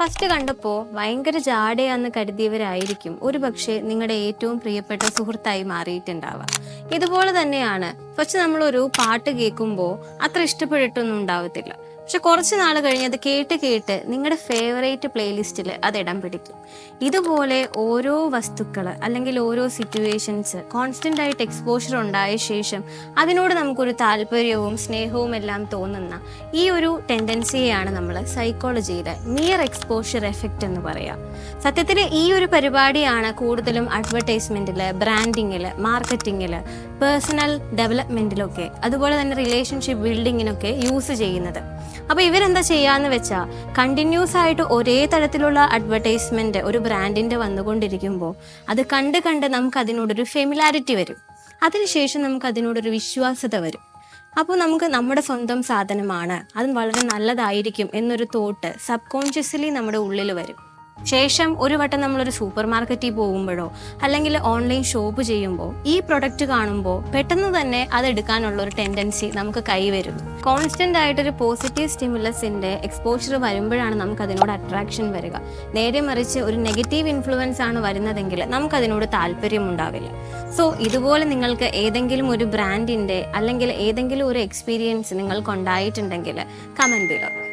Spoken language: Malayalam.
ഫസ്റ്റ് കണ്ടപ്പോൾ ഭയങ്കര ജാടയാന്ന് കരുതിയവരായിരിക്കും ഒരുപക്ഷെ നിങ്ങളുടെ ഏറ്റവും പ്രിയപ്പെട്ട സുഹൃത്തായി മാറിയിട്ടുണ്ടാവുക. ഇതുപോലെ തന്നെയാണ് ഫസ്റ്റ് നമ്മളൊരു പാട്ട് കേൾക്കുമ്പോൾ അത്ര ഇഷ്ടപ്പെട്ടിട്ടൊന്നും ഉണ്ടാവത്തില്ല. പക്ഷെ കുറച്ച് നാൾ കഴിഞ്ഞ് അത് കേട്ട് കേട്ട് നിങ്ങളുടെ ഫേവറേറ്റ് പ്ലേലിസ്റ്റിൽ അത് ഇടം പിടിക്കും. ഇതുപോലെ ഓരോ വസ്തുക്കൾ അല്ലെങ്കിൽ ഓരോ സിറ്റുവേഷൻസ് കോൺസ്റ്റന്റ് ആയിട്ട് എക്സ്പോഷർ ഉണ്ടായ ശേഷം അതിനോട് നമുക്കൊരു താല്പര്യവും സ്നേഹവും എല്ലാം തോന്നുന്ന ഈ ഒരു ടെൻഡൻസിയെയാണ് നമ്മൾ സൈക്കോളജിയിൽ നിയർ എക്സ്പോഷർ എഫക്റ്റ് എന്ന് പറയാം. സത്യത്തിൽ ഈ ഒരു പരിപാടിയാണ് കൂടുതലും അഡ്വർടൈസ്മെന്റിൽ, ബ്രാൻഡിങ്ങിൽ, മാർക്കറ്റിങ്ങിൽ, പേഴ്സണൽ ഡെവലപ്മെന്റിലൊക്കെ അതുപോലെ തന്നെ റിലേഷൻഷിപ്പ് ബിൽഡിങ്ങിനൊക്കെ യൂസ് ചെയ്യുന്നത്. അപ്പോൾ ഇവരെന്താ ചെയ്യാന്ന് വെച്ചാൽ കണ്ടിന്യൂസ് ആയിട്ട് ഒരേ തരത്തിലുള്ള അഡ്വർടൈസ്മെന്റ് ഒരു ബ്രാൻഡിന്റെ വന്നുകൊണ്ടിരിക്കുമ്പോൾ അത് കണ്ട് കണ്ട് നമുക്ക് അതിനോടൊരു ഫെമിലാരിറ്റി വരും. അതിനുശേഷം നമുക്ക് അതിനോടൊരു വിശ്വാസത വരും. അപ്പോൾ നമുക്ക് നമ്മുടെ സ്വന്തം സാധനമാണ്, അത് വളരെ നല്ലതായിരിക്കും എന്നൊരു തോട്ട് സബ് കോൺഷ്യസ്ലി നമ്മുടെ ഉള്ളിൽ വരും. ശേഷം ഒരു വട്ടം നമ്മളൊരു സൂപ്പർ മാർക്കറ്റിൽ പോകുമ്പോഴോ അല്ലെങ്കിൽ ഓൺലൈൻ ഷോപ്പ് ചെയ്യുമ്പോൾ ഈ പ്രൊഡക്റ്റ് കാണുമ്പോൾ പെട്ടെന്ന് തന്നെ അതെടുക്കാനുള്ള ഒരു ടെൻഡൻസി നമുക്ക് കൈവരുന്നു. കോൺസ്റ്റന്റ് ആയിട്ടൊരു പോസിറ്റീവ് സ്റ്റിമുലസിന്റെ എക്സ്പോഷർ വരുമ്പോഴാണ് നമുക്ക് അതിനോട് അട്രാക്ഷൻ വരിക. നേരെ മറിച്ച് ഒരു നെഗറ്റീവ് ഇൻഫ്ലുവൻസ് ആണ് വരുന്നതെങ്കിൽ നമുക്കതിനോട് താല്പര്യം ഉണ്ടാവില്ല. സോ ഇതുപോലെ നിങ്ങൾക്ക് ഏതെങ്കിലും ഒരു ബ്രാൻഡിന്റെ അല്ലെങ്കിൽ ഏതെങ്കിലും ഒരു എക്സ്പീരിയൻസ് നിങ്ങൾക്ക് ഉണ്ടായിട്ടുണ്ടെങ്കിൽ കമന്റ് ചെയ്യുക.